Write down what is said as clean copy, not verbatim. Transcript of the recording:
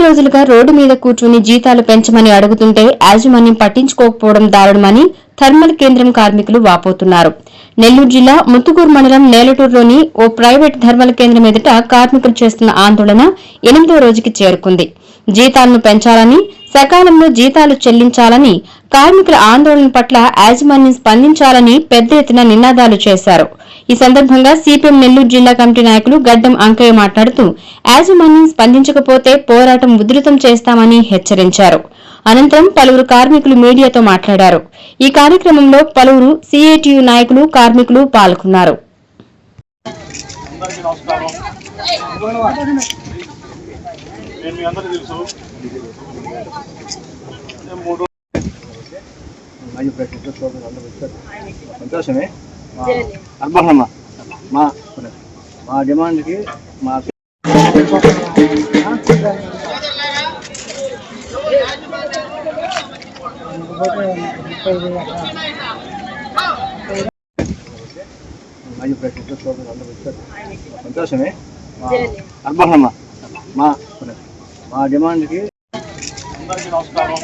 రోజులుగా రోడ్డు మీద కూర్చుని జీతాలు పెంచమని అడుగుతుంటే యాజమాన్యం పట్టించుకోకపోవడం దారుణమని థర్మల్ కేంద్రం కార్మికులు వాపోతున్నారు. నెల్లూరు జిల్లా ముత్తుకూరు మండలం నేలటూరులోని ఓ ప్రైవేట్ థర్మల్ కేంద్రం ఎదుట కార్మికులు చేస్తున్న ఆందోళన 8వ రోజుకి చేరుకుంది. జీతాలను పెంచాలని, సకాలంలో జీతాలు చెల్లించాలని, కార్మికుల ఆందోళన పట్ల యాజమాన్యం స్పందించాలని పెద్ద ఎత్తున నినాదాలు చేశారు. ఈ సందర్భంగా సిపిఎం నెల్లూరు జిల్లా కమిటీ నాయకులు గడ్డం అంకయ్య మాట్లాడుతూ యాజమాన్యం స్పందించకపోతే పోరాటం ఉధృతం చేస్తామని హెచ్చరించారు. అనంతరం పలువురు కార్మికులు మీడియాతో మాట్లాడారు. ఈ కార్యక్రమంలో పలువురు సిఐటియు నాయకులు, కార్మికులు పాల్గొన్నారు. సంతోషమే అనుభవమ్మా మా డిమాండ్కి మా సంతోషమే అనుభవమ్మా మా డిమాండ్కి నమస్కారం.